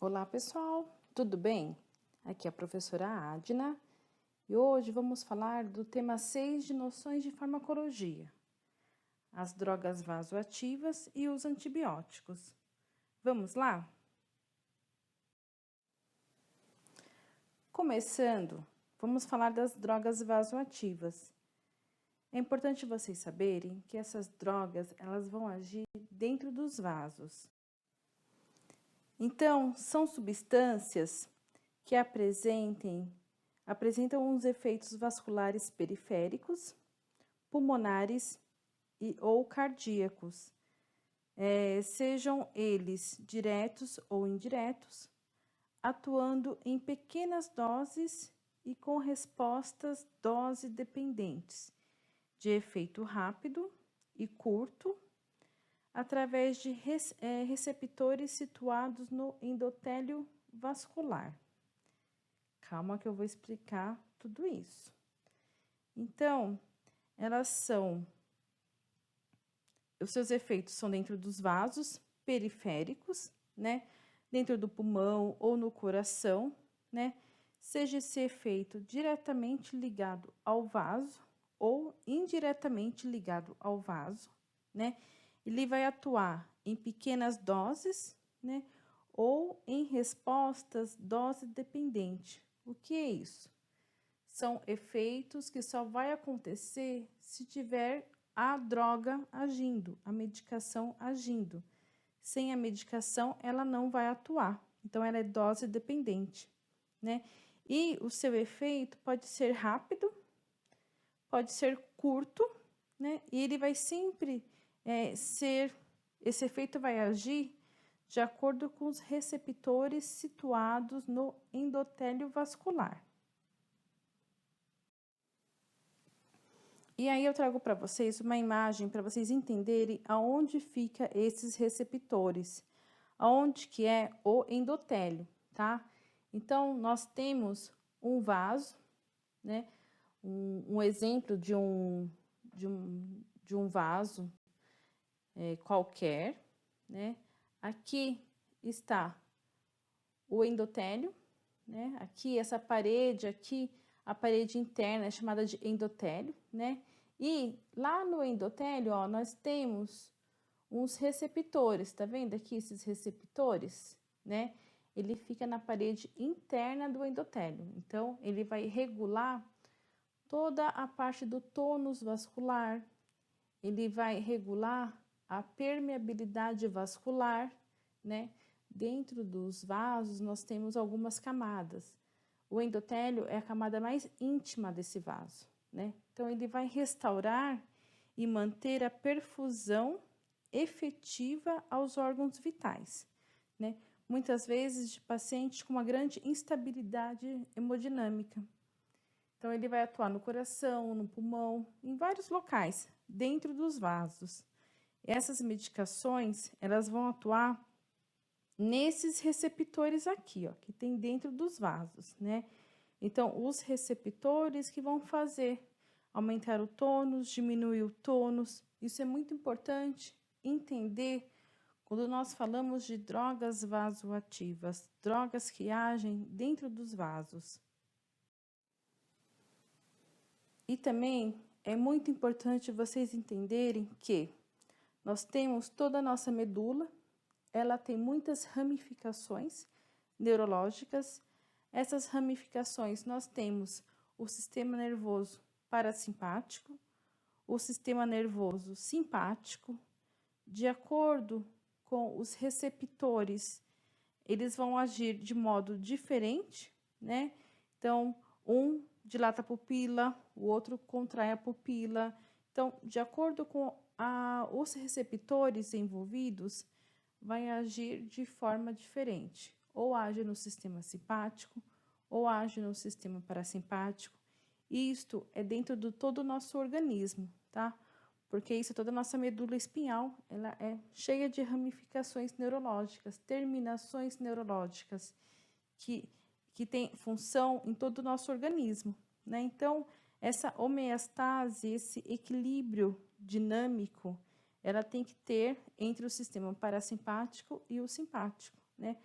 Olá, pessoal, tudo bem? Aqui é a professora Adna e hoje vamos falar do tema 6 de noções de farmacologia, as drogas vasoativas e os antibióticos. Vamos lá? Começando, vamos falar das drogas vasoativas. É importante vocês saberem que essas drogas elas vão agir dentro dos vasos. Então, são substâncias que apresentam uns efeitos vasculares periféricos, pulmonares ou cardíacos, sejam eles diretos ou indiretos, atuando em pequenas doses e com respostas dose dependentes, de efeito rápido e curto, através de receptores situados no endotélio vascular. Calma que eu vou explicar tudo isso. Então, os seus efeitos são dentro dos vasos periféricos, né? Dentro do pulmão ou no coração, né? Seja esse efeito diretamente ligado ao vaso ou indiretamente ligado ao vaso, né? Ele vai atuar em pequenas doses, né? Ou em respostas dose dependente. O que é isso? São efeitos que só vai acontecer se tiver a droga agindo, a medicação agindo. Sem a medicação, ela não vai atuar. Então, ela é dose dependente, né? E o seu efeito pode ser rápido, pode ser curto, né? E ele vai sempre esse efeito vai agir de acordo com os receptores situados no endotélio vascular. E aí eu trago para vocês uma imagem para vocês entenderem aonde fica esses receptores, aonde que é o endotélio, tá? Então, nós temos um vaso, né? Um exemplo de um vaso qualquer, né? Aqui está o endotélio, né? Aqui, essa parede aqui, a parede interna é chamada de endotélio, né? E lá no endotélio, ó, nós temos uns receptores, tá vendo aqui esses receptores, né? Ele fica na parede interna do endotélio. Então, ele vai regular toda a parte do tônus vascular, ele vai regular a permeabilidade vascular, né? Dentro dos vasos, nós temos algumas camadas. O endotélio é a camada mais íntima desse vaso, né? Então, ele vai restaurar e manter a perfusão efetiva aos órgãos vitais, né? Muitas vezes de pacientes com uma grande instabilidade hemodinâmica. Então, ele vai atuar no coração, no pulmão, em vários locais, dentro dos vasos. Essas medicações, elas vão atuar nesses receptores aqui, ó, que tem dentro dos vasos, né? Então, os receptores que vão fazer aumentar o tônus, diminuir o tônus. Isso é muito importante entender quando nós falamos de drogas vasoativas, drogas que agem dentro dos vasos. E também é muito importante vocês entenderem que nós temos toda a nossa medula, ela tem muitas ramificações neurológicas. Essas ramificações nós temos o sistema nervoso parasimpático, o sistema nervoso simpático. De acordo com os receptores, eles vão agir de modo diferente, né? Então, um dilata a pupila, o outro contrai a pupila. Então, de acordo com os receptores envolvidos, vai agir de forma diferente. Ou age no sistema simpático, ou age no sistema parasimpático. Isto é dentro de todo o nosso organismo, tá? Porque isso, toda a nossa medula espinhal, ela é cheia de ramificações neurológicas, terminações neurológicas, que tem função em todo o nosso organismo, né? Então, essa homeostase, esse equilíbrio dinâmico, ela tem que ter entre o sistema parasimpático e o simpático, né?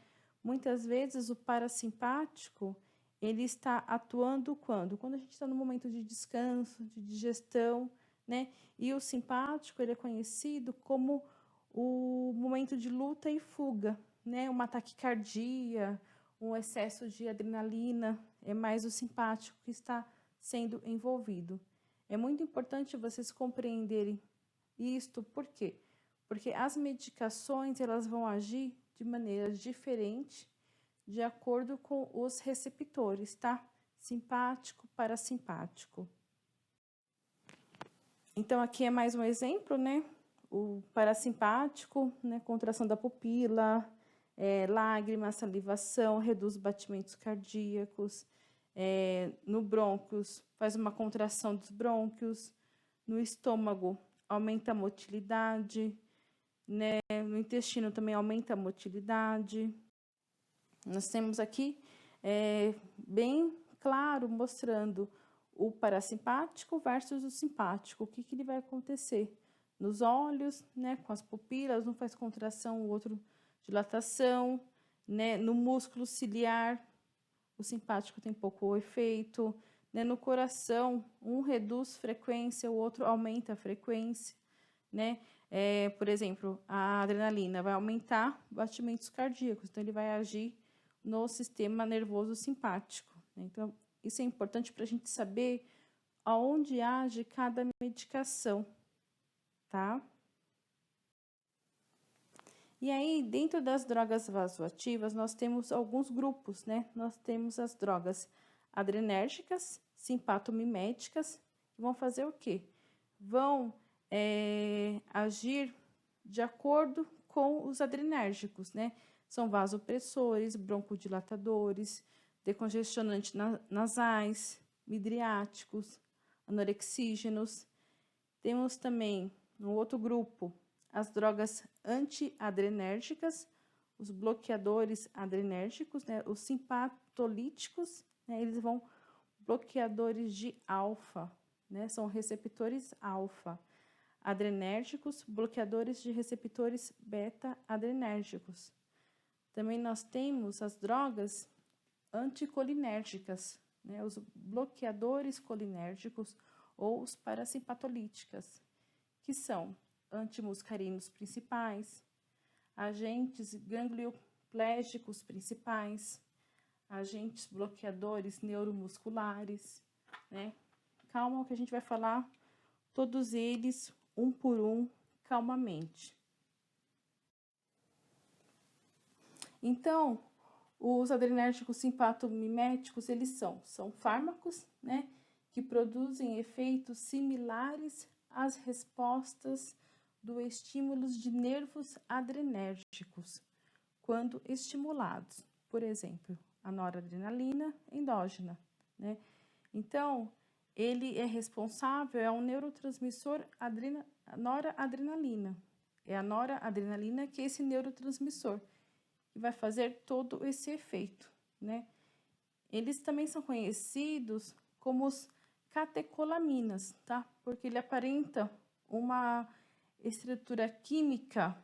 muitas vezes o parasimpático, ele está atuando quando? Quando a gente está no momento de descanso, de digestão, né? E o simpático, ele é conhecido como o momento de luta e fuga, né? Uma taquicardia, um excesso de adrenalina, é mais o simpático que está sendo envolvido. É muito importante vocês compreenderem isto, por quê? Porque as medicações, elas vão agir de maneira diferente de acordo com os receptores, tá? Simpático, parasimpático. Então, aqui é mais um exemplo, né? O parasimpático, né? Contração da pupila, lágrima, salivação, reduz batimentos cardíacos. No brônquios, faz uma contração dos brônquios. No estômago, aumenta a motilidade, né? No intestino também aumenta a motilidade. Nós temos aqui bem claro mostrando o parasimpático versus o simpático. O que ele vai acontecer? Nos olhos, né, com as pupilas, um faz contração, o outro dilatação, né? No músculo ciliar, o simpático tem pouco efeito, né? No coração, um reduz frequência, o outro aumenta a frequência, né? Por exemplo, a adrenalina vai aumentar batimentos cardíacos, então ele vai agir no sistema nervoso simpático. Então, isso é importante para a gente saber aonde age cada medicação, tá? E aí, dentro das drogas vasoativas, nós temos alguns grupos, né? Nós temos as drogas adrenérgicas, simpatomiméticas, que vão fazer o quê? Vão agir de acordo com os adrenérgicos, né? São vasopressores, broncodilatadores, decongestionantes nasais, midriáticos, anorexígenos. Temos também, no outro grupo, as drogas antiadrenérgicas, os bloqueadores adrenérgicos, né? Os simpatolíticos, né? Eles vão bloqueadores de alfa, né? São receptores alfa. Adrenérgicos, bloqueadores de receptores beta-adrenérgicos. Também nós temos as drogas anticolinérgicas, né? Os bloqueadores colinérgicos ou os parasimpatolíticas, que são antimuscarinos principais, agentes ganglioplégicos principais, agentes bloqueadores neuromusculares, né? Calma que a gente vai falar todos eles um por um, calmamente. Então, os adrenérgicos simpatomiméticos, eles são fármacos, né, que produzem efeitos similares às respostas do estímulos de nervos adrenérgicos, quando estimulados. Por exemplo, a noradrenalina endógena, né? Então, ele é responsável, é um neurotransmissor noradrenalina. É a noradrenalina que é esse neurotransmissor, que vai fazer todo esse efeito, né? Eles também são conhecidos como os catecolaminas, tá? Porque ele aparenta uma estrutura química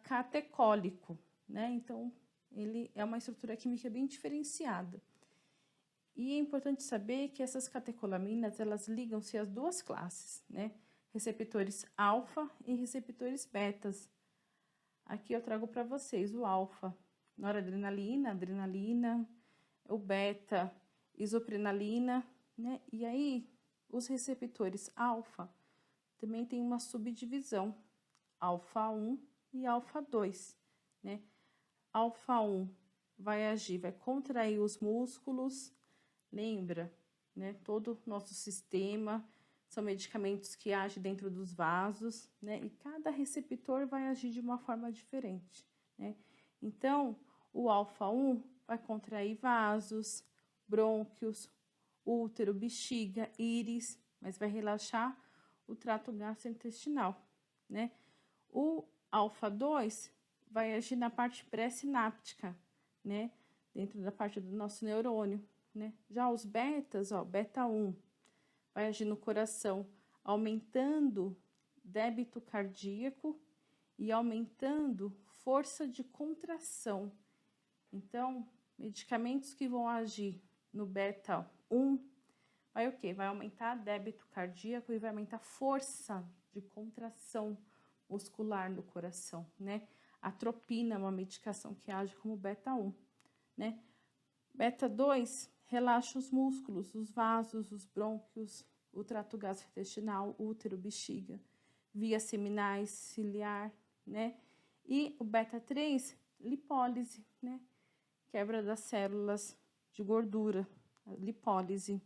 catecólico, né? Então, ele é uma estrutura química bem diferenciada. E é importante saber que essas catecolaminas, elas ligam-se às duas classes, né? Receptores alfa e receptores betas. Aqui eu trago para vocês o alfa, noradrenalina, adrenalina, o beta, isoprenalina, né? E aí, os receptores alfa também tem uma subdivisão, alfa 1 e alfa 2, né? Alfa 1 vai agir, vai contrair os músculos, lembra, né? Todo o nosso sistema, são medicamentos que agem dentro dos vasos, né? E cada receptor vai agir de uma forma diferente, né? Então, o alfa 1 vai contrair vasos, brônquios, útero, bexiga, íris, mas vai relaxar o trato gastrointestinal, né? O alfa 2 vai agir na parte pré-sináptica, né? Dentro da parte do nosso neurônio, né? Já os betas, ó, beta 1, vai agir no coração, aumentando débito cardíaco e aumentando força de contração. Então, medicamentos que vão agir no beta 1, vai o quê? Vai aumentar débito cardíaco e vai aumentar força de contração muscular no coração, né? Atropina é uma medicação que age como beta 1, né? Beta 2 relaxa os músculos, os vasos, os brônquios, o trato gastrointestinal, útero, bexiga, vias seminais, ciliar, né? E o beta 3, lipólise, né? Quebra das células de gordura, lipólise.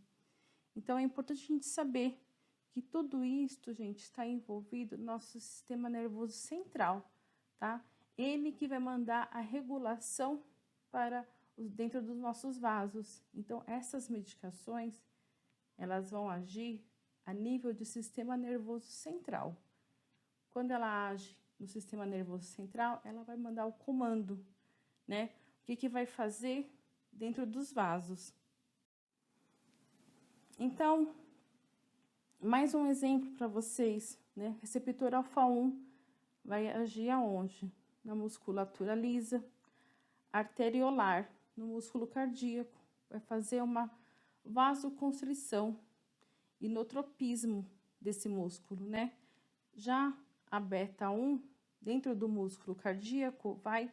Então, é importante a gente saber que tudo isso, gente, está envolvido no nosso sistema nervoso central, tá? Ele que vai mandar a regulação para dentro dos nossos vasos. Então, essas medicações, elas vão agir a nível de sistema nervoso central. Quando ela age no sistema nervoso central, ela vai mandar o comando, né? O que vai fazer dentro dos vasos. Então, mais um exemplo para vocês, né? Receptor alfa-1 vai agir aonde? Na musculatura lisa, arteriolar, no músculo cardíaco, vai fazer uma vasoconstrição, inotropismo desse músculo, né? Já a beta 1, dentro do músculo cardíaco, vai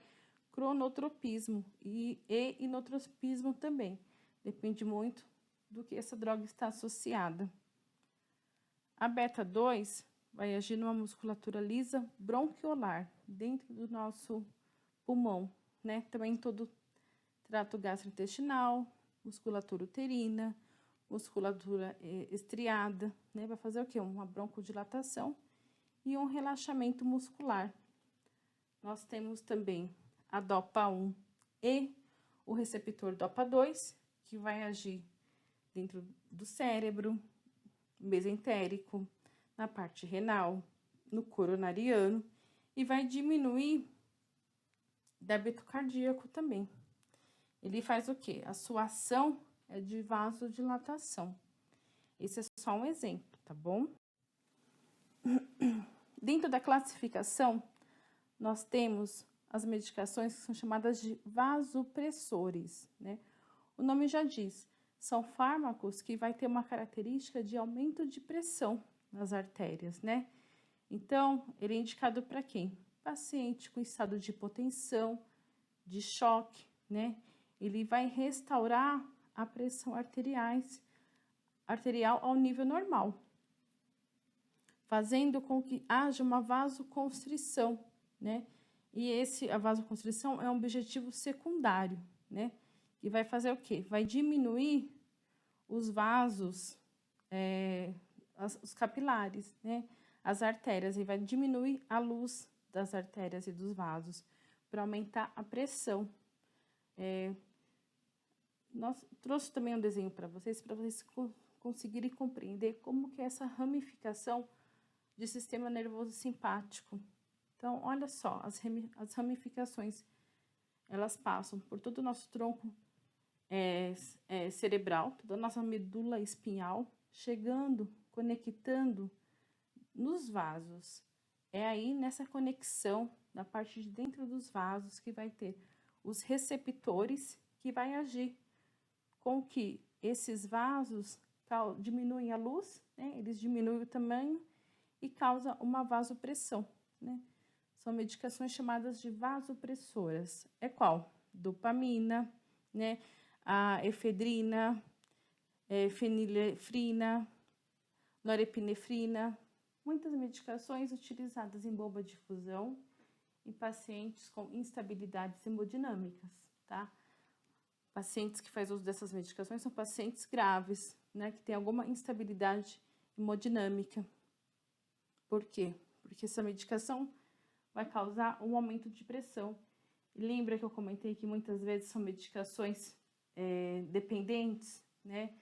cronotropismo e inotropismo também. Depende muito do que essa droga está associada. A beta 2 vai agir numa musculatura lisa bronquiolar, dentro do nosso pulmão, né? Também todo o trato gastrointestinal, musculatura uterina, musculatura estriada, né? Vai fazer o quê? Uma broncodilatação e um relaxamento muscular. Nós temos também a DOPA1 e o receptor DOPA2, que vai agir dentro do cérebro, mesentérico, na parte renal, no coronariano, e vai diminuir débito cardíaco também. Ele faz o quê? A sua ação é de vasodilatação. Esse é só um exemplo, tá bom? Dentro da classificação, nós temos as medicações que são chamadas de vasopressores, né? O nome já diz, são fármacos que vai ter uma característica de aumento de pressão nas artérias, né? Então, ele é indicado para quem? Paciente com estado de hipotensão, de choque, né? Ele vai restaurar a pressão arterial ao nível normal, fazendo com que haja uma vasoconstrição, né? E a vasoconstrição é um objetivo secundário, né? E vai fazer o quê? Vai diminuir os vasos, os capilares, né? As artérias, e vai diminuir a luz das artérias e dos vasos, para aumentar a pressão. Nós trouxe também um desenho para vocês conseguirem compreender como que é essa ramificação de sistema nervoso simpático. Então, olha só, as ramificações, elas passam por todo o nosso tronco cerebral, toda a nossa medula espinhal, chegando, conectando nos vasos. É aí, nessa conexão, na parte de dentro dos vasos, que vai ter os receptores, que vai agir com que esses vasos diminuem a luz, né? Eles diminuem o tamanho e causa uma vasopressão, né? São medicações chamadas de vasopressoras. É qual? Dopamina, né? A efedrina, fenilefrina, norepinefrina. Muitas medicações utilizadas em bomba de difusão em pacientes com instabilidades hemodinâmicas, tá? Pacientes que fazem uso dessas medicações são pacientes graves, né? Que tem alguma instabilidade hemodinâmica. Por quê? Porque essa medicação vai causar um aumento de pressão. E lembra que eu comentei que muitas vezes são medicações dependentes, né?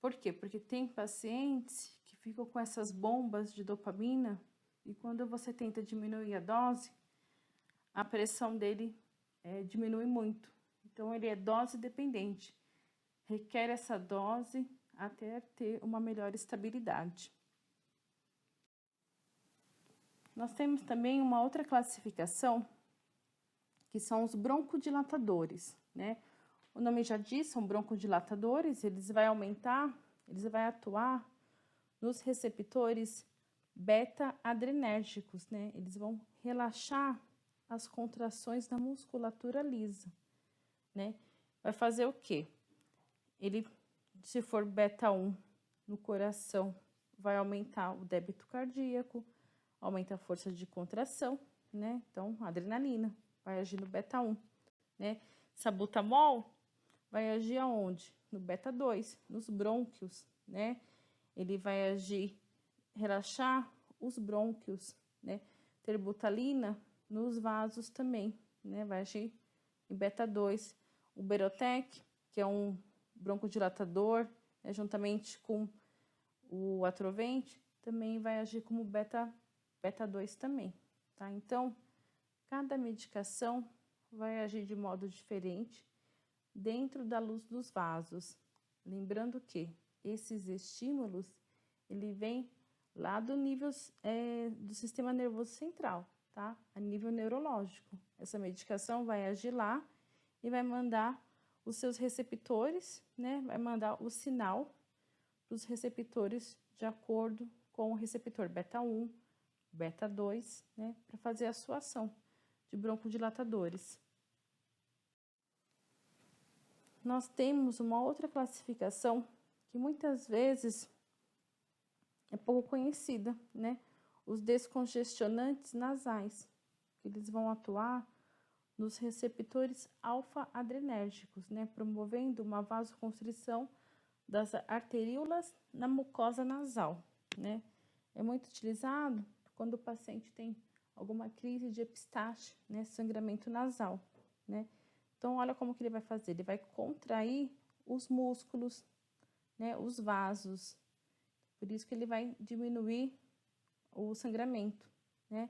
Por quê? Porque tem pacientes que ficam com essas bombas de dopamina e quando você tenta diminuir a dose, a pressão dele diminui muito. Então, ele é dose dependente. Requer essa dose até ter uma melhor estabilidade. Nós temos também uma outra classificação, que são os broncodilatadores, né? O nome já diz, são broncodilatadores, eles vai atuar nos receptores beta-adrenérgicos, né? Eles vão relaxar as contrações da musculatura lisa, né? Vai fazer o quê? Ele, se for beta-1 no coração, vai aumentar o débito cardíaco, aumenta a força de contração, né? Então, a adrenalina vai agir no beta-1, né? Sabutamol vai agir aonde? No beta-2, nos brônquios, né? Ele vai agir, relaxar os brônquios, né? Terbutalina nos vasos também, né? Vai agir em beta-2. O Berotec, que é um broncodilatador, né? Juntamente com o Atrovent, também vai agir como beta-2 também, tá? Então, cada medicação vai agir de modo diferente dentro da luz dos vasos. Lembrando que esses estímulos, ele vem lá do nível do sistema nervoso central, tá? A nível neurológico. Essa medicação vai agir lá e vai mandar os seus receptores, né? Vai mandar o sinal para os receptores de acordo com o receptor beta-1, beta-2, né? Para fazer a sua ação de broncodilatadores. Nós temos uma outra classificação que muitas vezes é pouco conhecida, né? Os descongestionantes nasais, eles vão atuar nos receptores alfa-adrenérgicos, né? Promovendo uma vasoconstrição das arteríolas na mucosa nasal, né? É muito utilizado quando o paciente tem alguma crise de epistaxe, né? Sangramento nasal, né? Então, olha como que ele vai fazer. Ele vai contrair os músculos, né? Os vasos. Por isso que ele vai diminuir o sangramento, né?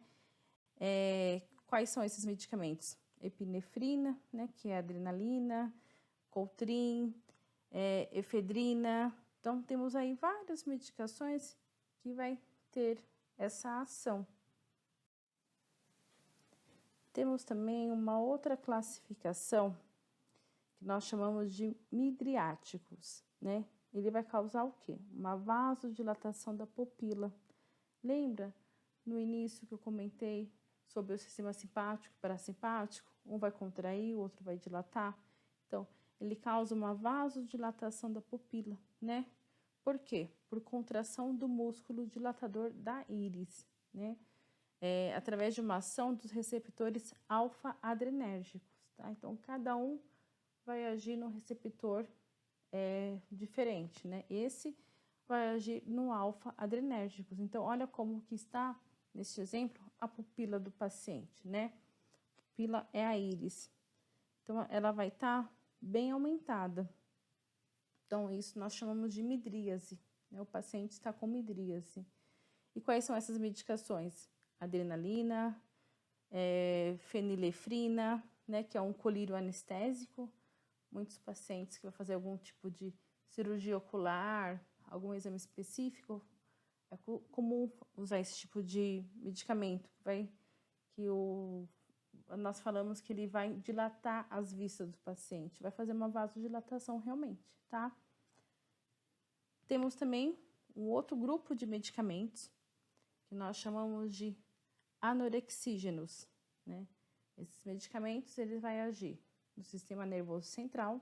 Quais são esses medicamentos? Epinefrina, né? Que é adrenalina, Coltrin, efedrina. Então, temos aí várias medicações que vai ter essa ação. Temos também uma outra classificação que nós chamamos de midriáticos, né? Ele vai causar o quê? Uma vasodilatação da pupila. Lembra no início que eu comentei sobre o sistema simpático e parasimpático? Um vai contrair, o outro vai dilatar. Então, ele causa uma vasodilatação da pupila, né? Por quê? Por contração do músculo dilatador da íris, né? Através de uma ação dos receptores alfa-adrenérgicos, tá? Então, cada um vai agir no receptor diferente, né? Esse vai agir no alfa-adrenérgicos. Então, olha como que está, neste exemplo, a pupila do paciente, né? A pupila é a íris. Então, ela vai estar bem aumentada. Então, isso nós chamamos de midríase, né? O paciente está com midríase. E quais são essas medicações? Adrenalina, fenilefrina, né, que é um colírio anestésico. Muitos pacientes que vão fazer algum tipo de cirurgia ocular, algum exame específico, é comum usar esse tipo de medicamento, nós falamos que ele vai dilatar as vistas do paciente, vai fazer uma vasodilatação realmente, tá? Temos também um outro grupo de medicamentos que nós chamamos de anorexígenos, né? Esses medicamentos, eles vão agir no sistema nervoso central,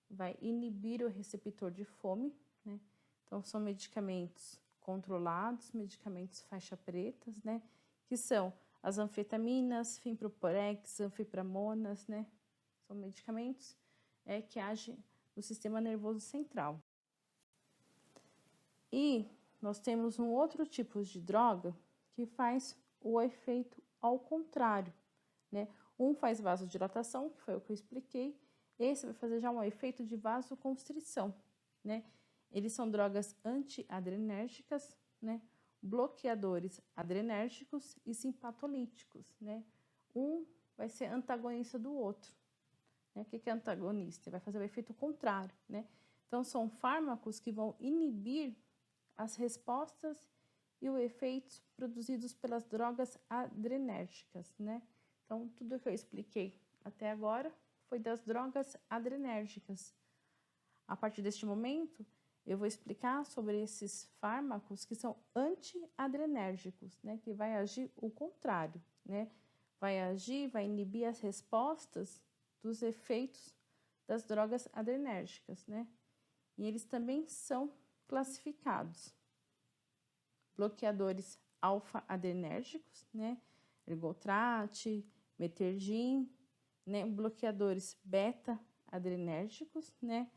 vai inibir o receptor de fome, né? Então, são medicamentos controlados, medicamentos faixa pretas, né? Que são as anfetaminas, fimproporex, anfipramonas, né? São medicamentos que agem no sistema nervoso central. E nós temos um outro tipo de droga que faz o efeito ao contrário, né? Um faz vasodilatação, que foi o que eu expliquei. Esse vai fazer já um efeito de vasoconstrição, né? Eles são drogas antiadrenérgicas, né? Bloqueadores adrenérgicos e simpatolíticos, né? Um vai ser antagonista do outro, né? O que é antagonista? Vai fazer o efeito contrário, né? Então, são fármacos que vão inibir as respostas e os efeitos produzidos pelas drogas adrenérgicas, né? Então, tudo que eu expliquei até agora foi das drogas adrenérgicas. A partir deste momento, eu vou explicar sobre esses fármacos que são antiadrenérgicos, né? Que vai agir o contrário, né? Vai inibir as respostas dos efeitos das drogas adrenérgicas, né? E eles também são classificados. Bloqueadores alfa-adrenérgicos, né? Ergotrate, metergin, né? Bloqueadores beta-adrenérgicos, né?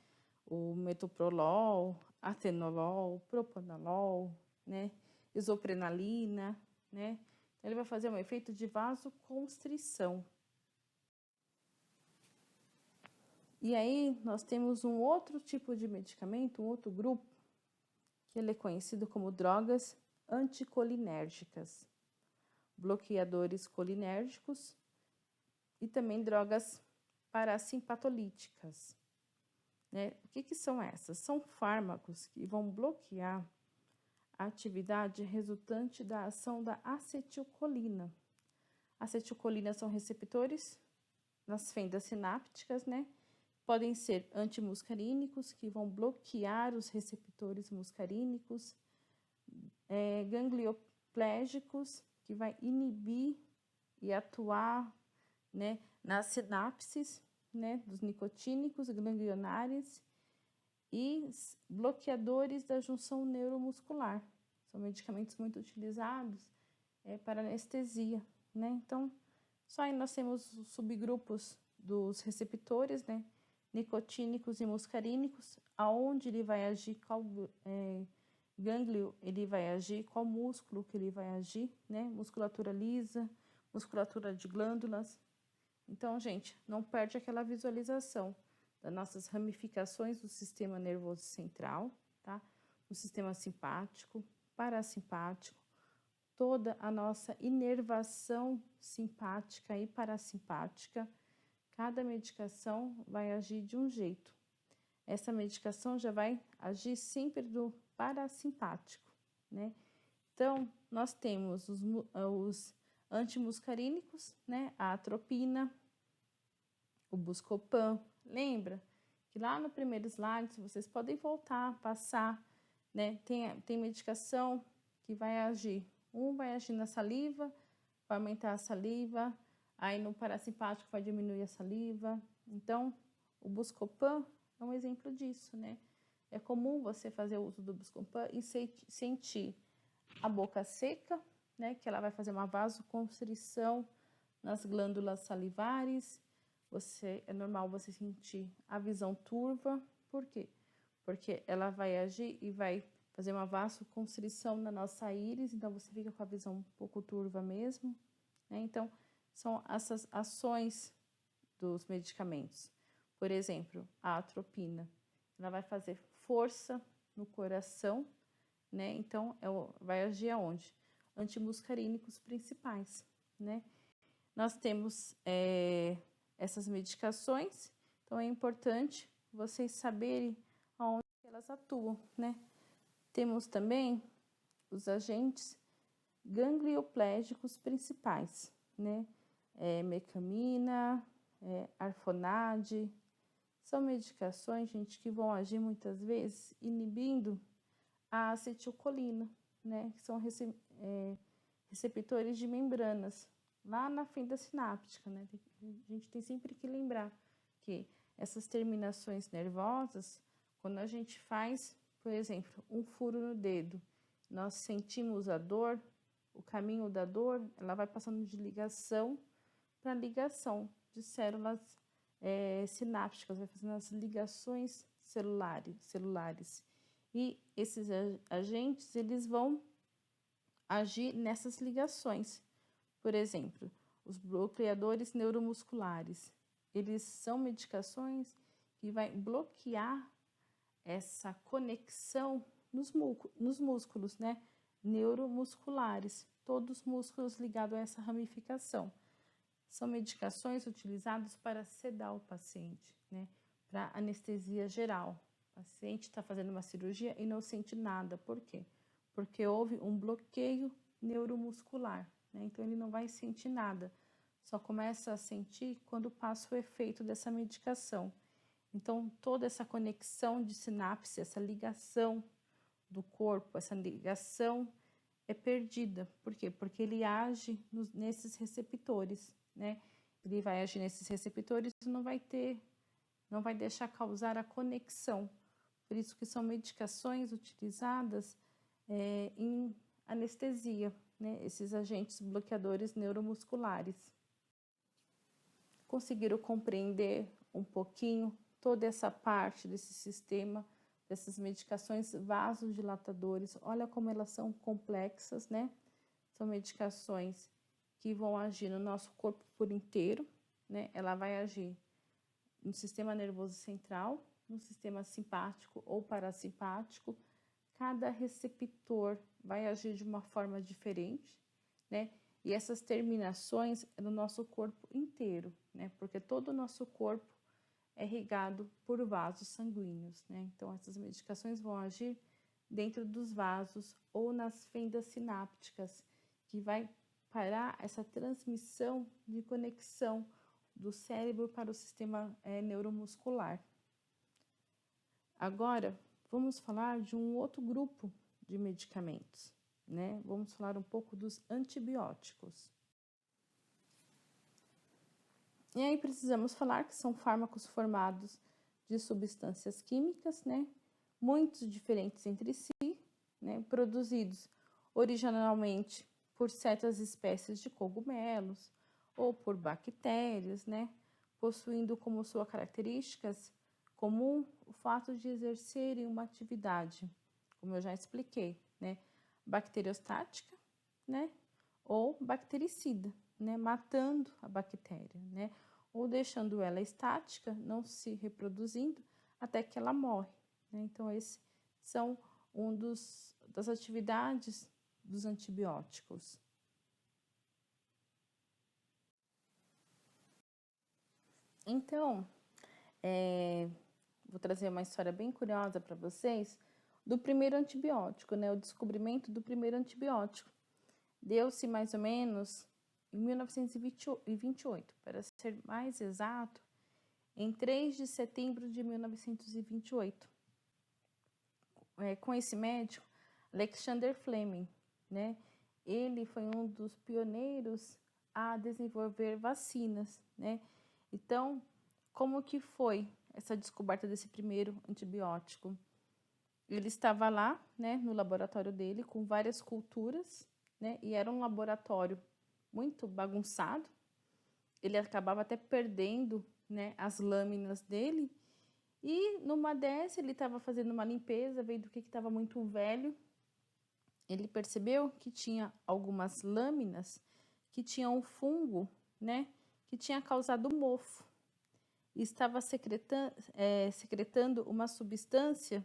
O metoprolol, atenolol, propanolol, né? Isoprenalina, né? Ele vai fazer um efeito de vasoconstrição. E aí, nós temos um outro tipo de medicamento, um outro grupo, que ele é conhecido como drogas anticolinérgicas, bloqueadores colinérgicos e também drogas parasimpatolíticas, né? O que são essas? São fármacos que vão bloquear a atividade resultante da ação da acetilcolina. Acetilcolina são receptores nas fendas sinápticas, né? Podem ser antimuscarínicos, que vão bloquear os receptores muscarínicos, ganglioplégicos, que vai inibir e atuar, né, nas sinapses, né, dos nicotínicos ganglionares, e bloqueadores da junção neuromuscular. São medicamentos muito utilizados para anestesia, né? Então, só aí nós temos os subgrupos dos receptores, né? Nicotínicos e muscarínicos, aonde ele vai agir, qual gânglio ele vai agir, qual músculo que ele vai agir, né? Musculatura lisa, musculatura de glândulas. Então, gente, não perde aquela visualização das nossas ramificações do sistema nervoso central, tá? O sistema simpático, parasimpático, toda a nossa inervação simpática e parasimpática. Cada medicação vai agir de um jeito. Essa medicação já vai agir sempre do parasimpático, né? Então, nós temos os antimuscarínicos, né? A atropina, o Buscopan. Lembra que lá no primeiro slide, vocês podem voltar, passar, né? Tem medicação que vai agir. Vai agir na saliva, vai aumentar a saliva, aí no parasimpático vai diminuir a saliva. Então, o Buscopan é um exemplo disso, né? É comum você fazer o uso do Buscopan e sentir a boca seca, né? Que ela vai fazer uma vasoconstrição nas glândulas salivares. É normal você sentir a visão turva. Por quê? Porque ela vai agir e vai fazer uma vasoconstrição na nossa íris, então você fica com a visão um pouco turva mesmo, né? Então, são essas ações dos medicamentos. Por exemplo, a atropina, ela vai fazer força no coração, né? Então, vai agir aonde? Antimuscarínicos principais, né? Nós temos essas medicações, então é importante vocês saberem aonde elas atuam, né? Temos também os agentes ganglioplégicos principais, né? Mecamina, arfonade, são medicações, gente, que vão agir muitas vezes inibindo a acetilcolina, né? Que são receptores de membranas, lá na fenda sináptica, né? A gente tem sempre que lembrar que essas terminações nervosas, quando a gente faz, por exemplo, um furo no dedo, nós sentimos a dor, o caminho da dor, ela vai passando de ligação para ligação de células sinápticas, vai fazendo as ligações celulares. E esses agentes, eles vão agir nessas ligações. Por exemplo, os bloqueadores neuromusculares, eles são medicações que vai bloquear essa conexão nos músculos, né? Neuromusculares, todos os músculos ligados a essa ramificação. São medicações utilizadas para sedar o paciente, né? Para anestesia geral. O paciente está fazendo uma cirurgia e não sente nada. Por quê? Porque houve um bloqueio neuromuscular, né? Então, ele não vai sentir nada. só começa a sentir quando passa o efeito dessa medicação. Então, toda essa conexão de sinapse, essa ligação do corpo, essa ligação é perdida. Por quê? Porque ele age nesses receptores, né? Ele vai agir nesses receptores e não vai deixar causar a conexão. Por isso que são medicações utilizadas em anestesia, né? Esses agentes bloqueadores neuromusculares. Conseguiram compreender um pouquinho toda essa parte desse sistema, dessas medicações vasodilatadores? Olha como elas são complexas, né? São medicações que vão agir no nosso corpo por inteiro, né? Ela vai agir no sistema nervoso central, no sistema simpático ou parasimpático. Cada receptor vai agir de uma forma diferente, né? E essas terminações é no nosso corpo inteiro, né? Porque todo o nosso corpo é irrigado por vasos sanguíneos, né? Então, essas medicações vão agir dentro dos vasos ou nas fendas sinápticas, que vai parar essa transmissão de conexão do cérebro para o sistema neuromuscular. Agora, vamos falar de um outro grupo de medicamentos, né? Vamos falar um pouco dos antibióticos. E aí precisamos falar que são fármacos formados de substâncias químicas, né? Muito diferentes entre si, né? Produzidos originalmente por certas espécies de cogumelos ou por bactérias, né? Possuindo como sua características comum o fato de exercerem uma atividade, como eu já expliquei, né? Bacteriostática, né? Ou bactericida, né? Matando a bactéria, né? Ou deixando ela estática, não se reproduzindo, até que ela morre, né? Então, esses são das atividades dos antibióticos. Então, vou trazer uma história bem curiosa para vocês do primeiro antibiótico, né? O descobrimento do primeiro antibiótico. Deu-se mais ou menos em 1928, para ser mais exato, em 3 de setembro de 1928. Com esse médico, Alexander Fleming, né? Ele foi um dos pioneiros a desenvolver vacinas, né? Então, como que foi essa descoberta desse primeiro antibiótico? Ele estava lá, né, no laboratório dele, com várias culturas, né? E era um laboratório muito bagunçado. Ele acabava até perdendo, né, as lâminas dele. E numa dessas, ele estava fazendo uma limpeza, vendo que estava muito velho. Ele percebeu que tinha algumas lâminas que tinham um fungo, né, que tinha causado mofo. E estava secretando uma substância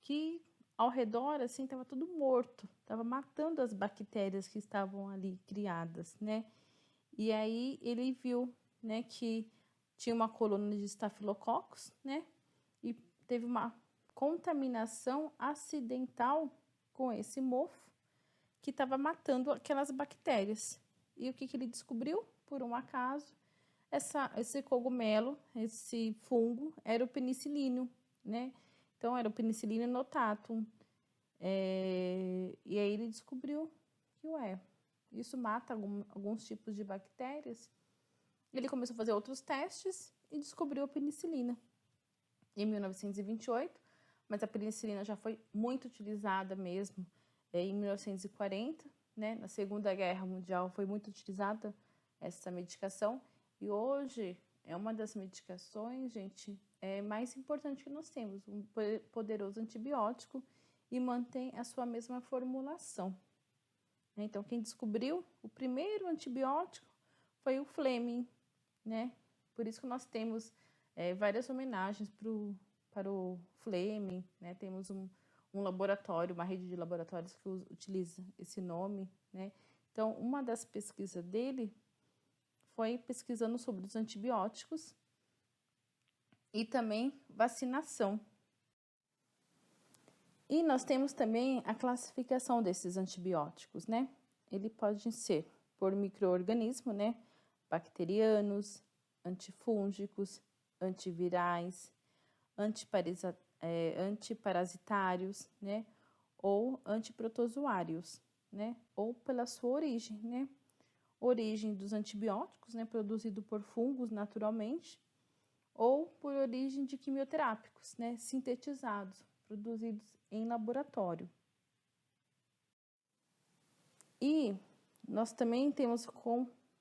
que ao redor, assim, estava tudo morto. Estava matando as bactérias que estavam ali criadas, né? E aí ele viu, né, que tinha uma colônia de estafilococos, né? E teve uma contaminação acidental com esse mofo que estava matando aquelas bactérias. E o que ele descobriu? Por um acaso, esse cogumelo, esse fungo, era o penicilínio, né? Então, era o penicillinum notatum. E aí ele descobriu que, isso mata alguns tipos de bactérias. Ele começou a fazer outros testes e descobriu a penicilina em 1928, mas a penicilina já foi muito utilizada mesmo em 1940, né? Na Segunda Guerra Mundial foi muito utilizada essa medicação e hoje é uma das medicações, gente, mais importante que nós temos, um poderoso antibiótico e mantém a sua mesma formulação. Então, quem descobriu o primeiro antibiótico foi o Fleming, né? Por isso que nós temos várias homenagens para o Fleming, né? Temos um laboratório, uma rede de laboratórios que utiliza esse nome, né? Então, uma das pesquisas dele foi pesquisando sobre os antibióticos e também vacinação. E nós temos também a classificação desses antibióticos, né? Ele pode ser por micro-organismo, né? bacterianos, antifúngicos, antivirais, antiparasitários, né? Ou antiprotozoários, né? Ou pela sua origem, né? Origem dos antibióticos, né? Produzido por fungos naturalmente, ou por origem de quimioterápicos, né? Sintetizados, produzidos em laboratório. E nós também temos,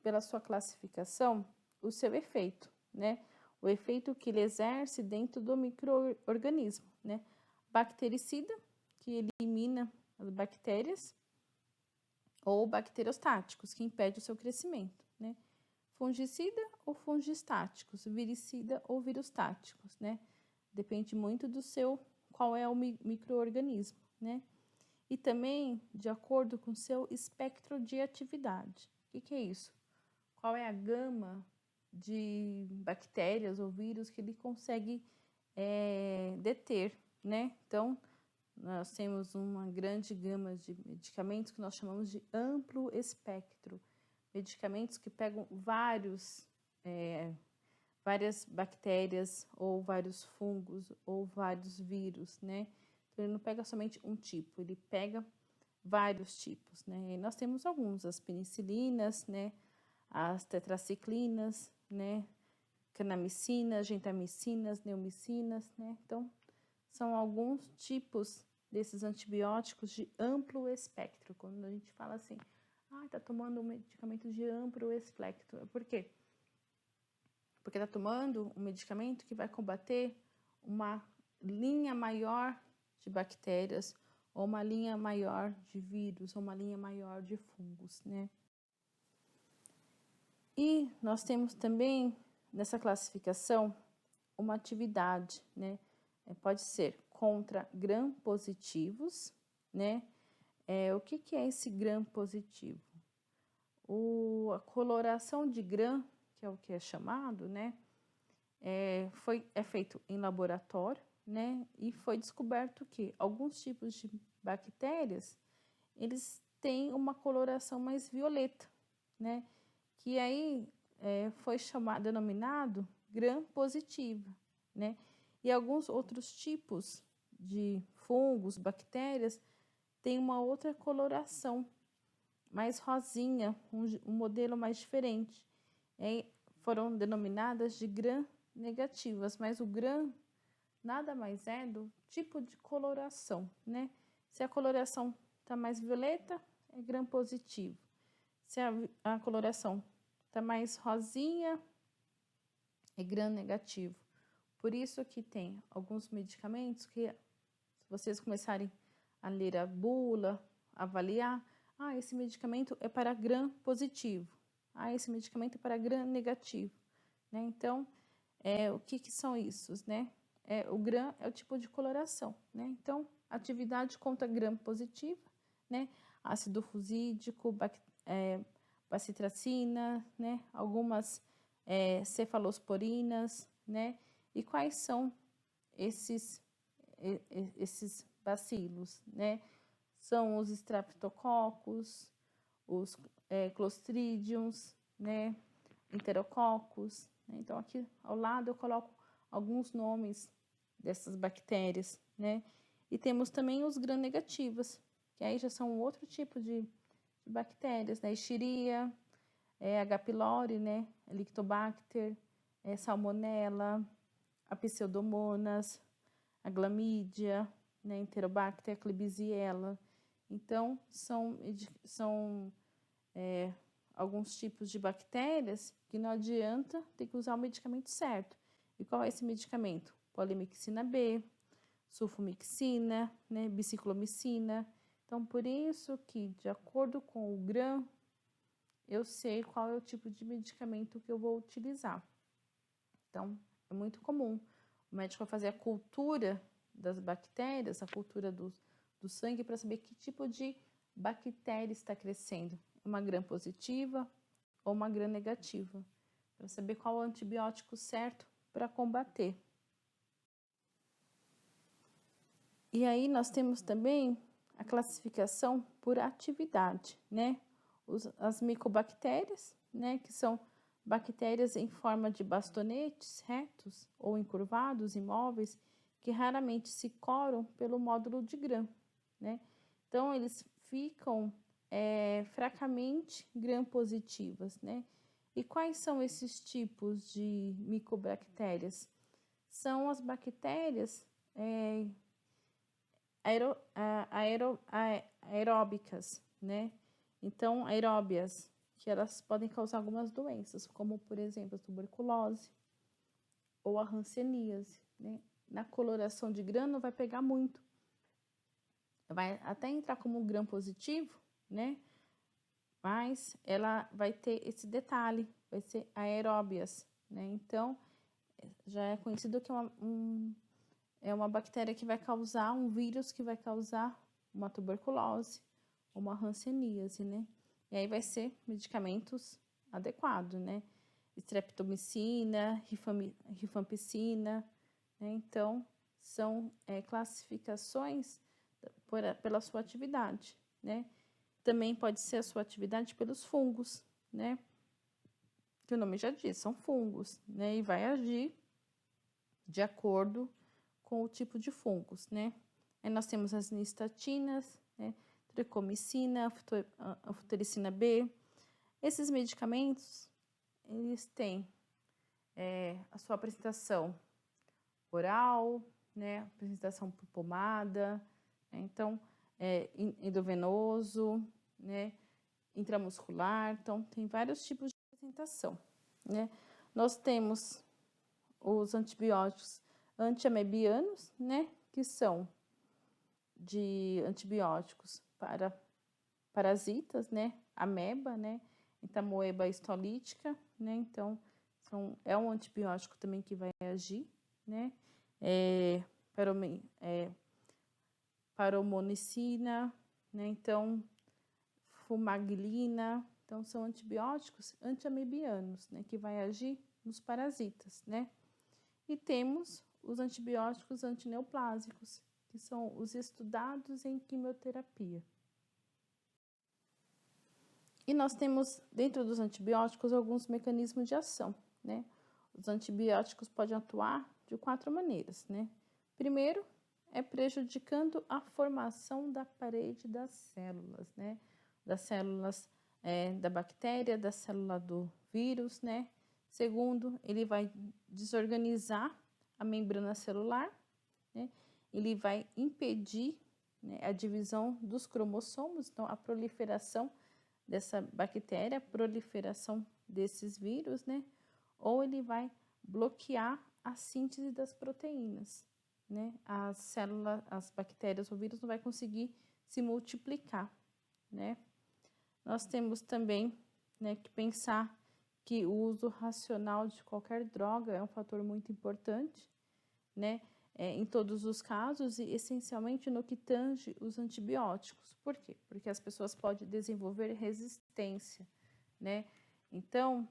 pela sua classificação, o seu efeito, né? O efeito que ele exerce dentro do micro-organismo, né? Bactericida, que elimina as bactérias, ou bacteriostáticos, que impede o seu crescimento, né? Fungicida ou fungistáticos, viricida ou virostáticos, né? Depende muito do qual é o micro-organismo, né? E também de acordo com o seu espectro de atividade. O que é isso? Qual é a gama de bactérias ou vírus que ele consegue deter, né? Então, nós temos uma grande gama de medicamentos que nós chamamos de amplo espectro. Medicamentos que pegam várias bactérias, ou vários fungos, ou vários vírus, né? Então, ele não pega somente um tipo, ele pega vários tipos, né? E nós temos alguns, as penicilinas, né? As tetraciclinas, né? Kanamicinas, gentamicinas, neomicinas, né? Então, são alguns tipos desses antibióticos de amplo espectro. Quando a gente fala assim, tá tomando um medicamento de amplo espectro. Por quê? Porque tá tomando um medicamento que vai combater uma linha maior de bactérias, ou uma linha maior de vírus, ou uma linha maior de fungos, né? E nós temos também, nessa classificação, uma atividade, né? Pode ser contra gram-positivos, né? O que é esse gram-positivo? A coloração de gram, que é o que é chamado, né? É feito em laboratório, né? E foi descoberto que alguns tipos de bactérias, eles têm uma coloração mais violeta, né? Que aí foi denominado gram-positiva, né? E alguns outros tipos de fungos, bactérias, têm uma outra coloração, mais rosinha, um modelo mais diferente. Foram denominadas de gram-negativas, mas o gram nada mais é do tipo de coloração, né? Se a coloração está mais violeta, é gram-positivo. Se a coloração está mais rosinha, é gram-negativo. Por isso que tem alguns medicamentos que, se vocês começarem a ler a bula, avaliar, esse medicamento é para gram-positivo, esse medicamento é para gram-negativo, né? Então, o que são isso, né? O gram é o tipo de coloração, né? Então, atividade contra gram-positiva, né? Ácido fusídico, bacitracina, né? Algumas cefalosporinas, né? E quais são esses bacilos, né? São os streptococcus, os clostridiums, né? Enterococos, né? Então, aqui ao lado eu coloco alguns nomes dessas bactérias, né? E temos também os gram-negativas, que aí já são outro tipo de bactérias, né? Escherichia, H. pylori, né? Helicobacter, Salmonella, a Pseudomonas, a Chlamydia, né? Enterobacter, Klebsiella. Então, são alguns tipos de bactérias que não adianta ter que usar o medicamento certo. E qual é esse medicamento? Polimixina B, sulfomixina, né? Biciclomicina. Então, por isso que, de acordo com o gram, eu sei qual é o tipo de medicamento que eu vou utilizar. Então, é muito comum o médico fazer a cultura das bactérias, a cultura do sangue, para saber que tipo de bactéria está crescendo. Uma gram-positiva ou uma gram-negativa, para saber qual é o antibiótico certo para combater. E aí nós temos também a classificação por atividade, né? As micobactérias, né? Que são bactérias em forma de bastonetes retos ou encurvados, imóveis, que raramente se coram pelo módulo de Gram, né? Então, eles ficam fracamente gram-positivas, né? E quais são esses tipos de micobactérias? São as bactérias aeróbicas, né? Então, aeróbias, que elas podem causar algumas doenças, como, por exemplo, a tuberculose ou a hanseníase, né? Na coloração de grano vai pegar muito. Vai até entrar como gram positivo, né? Mas ela vai ter esse detalhe, vai ser aeróbias, né? Então, já é conhecido que é uma bactéria que vai causar, um vírus que vai causar uma tuberculose, uma hanseníase, né? E aí vai ser medicamentos adequados, né? Streptomicina, rifampicina, né? Então, são classificações pela sua atividade, né? Também pode ser a sua atividade pelos fungos, né? Que o nome já diz, são fungos, né? E vai agir de acordo com o tipo de fungos, né? Aí nós temos as nistatinas, né? Tricomicina, anfotericina B. Esses medicamentos, eles têm a sua apresentação oral, né? Apresentação por pomada, né? Então, endovenoso, né? Intramuscular, então tem vários tipos de apresentação, né? Nós temos os antibióticos antiamebianos, né? Que são de antibióticos para parasitas, né? Ameba, né? Entamoeba histolítica, né? Então, é um antibiótico também que vai agir, né? Paromonicina, né? Então, fumaglina. Então, são antibióticos antiamebianos, né? Que vai agir nos parasitas, né? E temos os antibióticos antineoplásicos, que são os estudados em quimioterapia. E nós temos, dentro dos antibióticos, alguns mecanismos de ação, né? Os antibióticos podem atuar de 4 maneiras, né? Primeiro, é prejudicando a formação da parede das células, né? Das células da bactéria, da célula do vírus, né? Segundo, ele vai desorganizar a membrana celular, né? Ele vai impedir, né, a divisão dos cromossomos, então a proliferação dessa bactéria, a proliferação desses vírus, né? Ou ele vai bloquear a síntese das proteínas, né? As células, as bactérias ou vírus não vai conseguir se multiplicar, né? Nós temos também, né, que pensar que o uso racional de qualquer droga é um fator muito importante, né? Em todos os casos e essencialmente no que tange os antibióticos. Por quê? Porque as pessoas podem desenvolver resistência, né? Então,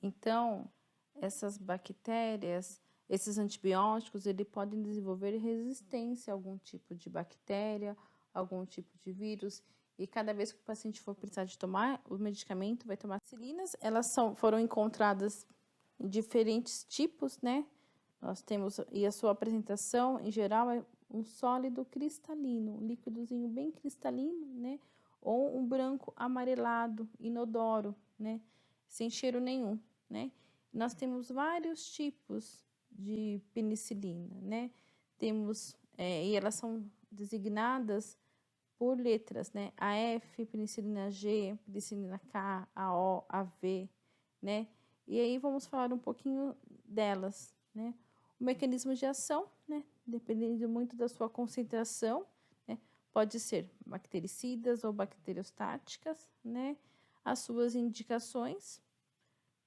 Então, essas bactérias, esses antibióticos, ele podem desenvolver resistência a algum tipo de bactéria, algum tipo de vírus. E cada vez que o paciente for precisar de tomar o medicamento, vai tomar aspirinas. Elas foram encontradas em diferentes tipos, né? Nós temos, e a sua apresentação, em geral, é um sólido cristalino, um líquidozinho bem cristalino, né? Ou um branco amarelado, inodoro, né? Sem cheiro nenhum, né? Nós temos vários tipos de penicilina, né? Temos, e elas são designadas por letras, né? A F, penicilina G, penicilina K, a O, a V, né? E aí vamos falar um pouquinho delas, né? O mecanismo de ação, né? Dependendo muito da sua concentração, né? Pode ser bactericidas ou bacteriostáticas, né? As suas indicações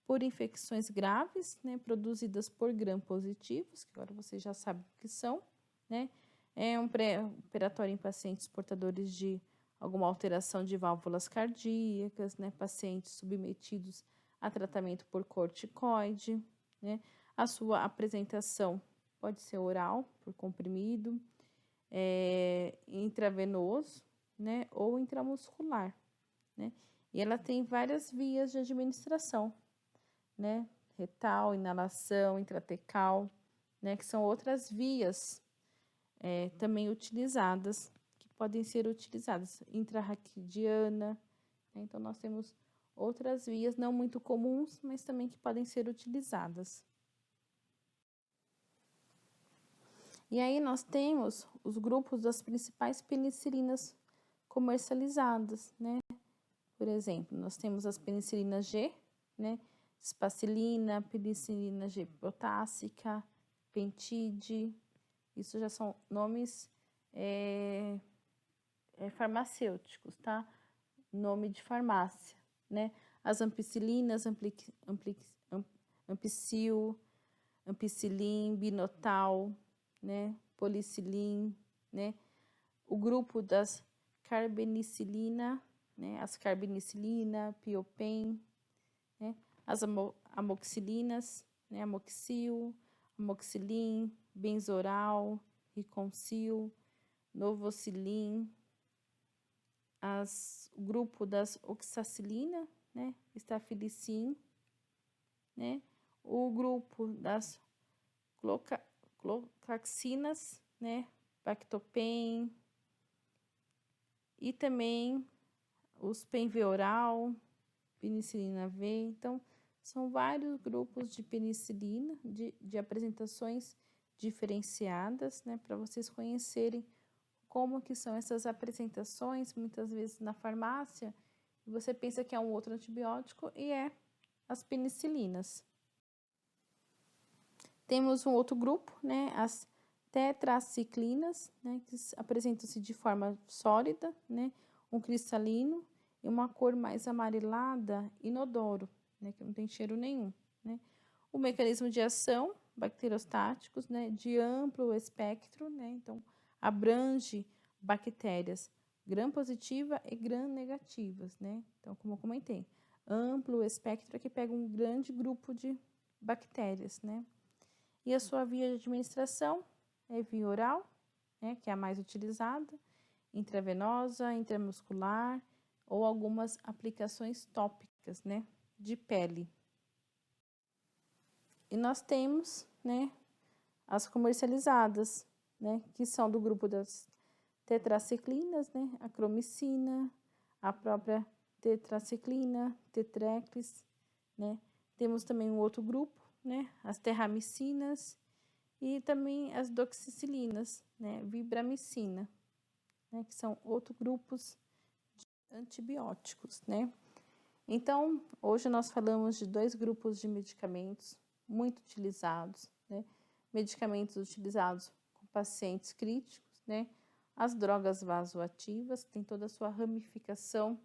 por infecções graves, né, produzidas por gram-positivos, que agora você já sabe o que são, né? É um pré-operatório em pacientes portadores de alguma alteração de válvulas cardíacas, né, pacientes submetidos a tratamento por corticoide, né? A sua apresentação pode ser oral, por comprimido, intravenoso, né, ou intramuscular, né? E ela tem várias vias de administração, né? Retal, inalação, intratecal, né? Que são outras vias também utilizadas, que podem ser utilizadas, intrarraquidiana, né? Então, nós temos outras vias não muito comuns, mas também que podem ser utilizadas. E aí nós temos os grupos das principais penicilinas comercializadas, né? Por exemplo, nós temos as penicilinas G, né? Spacilina, penicilina G potássica, Pentide, isso já são nomes farmacêuticos, tá? Nome de farmácia, né? As ampicilinas, ampicil, ampicilin, binotal, né? Policilin, né? O grupo das carbenicilina, né? As carbenicilina, piopen, né? As amoxilinas, né? Amoxil, amoxilin, benzoral, riconcil, novocilin, o grupo das oxacilina, né? Estafilicin, né? O grupo das clocaxinas, né? Bactopen, e também os penveoral, penicilina V. Então, são vários grupos de penicilina, de apresentações diferenciadas, né? Para vocês conhecerem como que são essas apresentações, muitas vezes na farmácia, você pensa que é um outro antibiótico e é as penicilinas. Temos um outro grupo, né, as tetraciclinas, né, que apresentam-se de forma sólida, né, um cristalino e uma cor mais amarelada, inodoro, né, que não tem cheiro nenhum, né. O mecanismo de ação, bacteriostáticos, né, de amplo espectro, né, então abrange bactérias gram-positiva e gram-negativas, né, então como eu comentei, amplo espectro é que pega um grande grupo de bactérias, né. E a sua via de administração é via oral, né, que é a mais utilizada, intravenosa, intramuscular ou algumas aplicações tópicas, né, de pele. E nós temos, né, as comercializadas, né, que são do grupo das tetraciclinas, né, a cromicina, a própria tetraciclina, tetreclis, né. Temos também um outro grupo, né, as terramicinas e também as doxicilinas, né, vibramicina, né, que são outros grupos de antibióticos, né. Então, hoje nós falamos de 2 grupos de medicamentos muito utilizados, né, medicamentos utilizados com pacientes críticos, né, as drogas vasoativas, tem toda a sua ramificação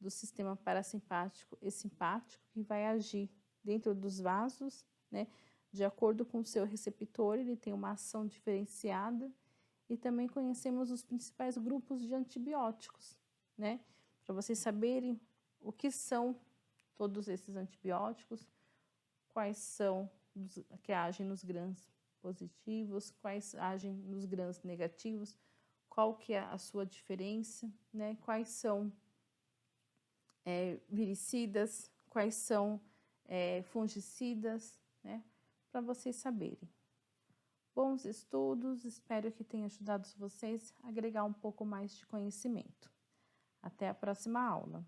do sistema parasimpático e simpático, que vai agir dentro dos vasos, né, de acordo com o seu receptor, ele tem uma ação diferenciada. E também conhecemos os principais grupos de antibióticos, né, para vocês saberem o que são todos esses antibióticos, quais são os que agem nos grãos positivos, quais agem nos grãos negativos, qual que é a sua diferença, né, quais são viricidas, quais são fungicidas, né, para vocês saberem. Bons estudos, espero que tenha ajudado vocês a agregar um pouco mais de conhecimento. Até a próxima aula.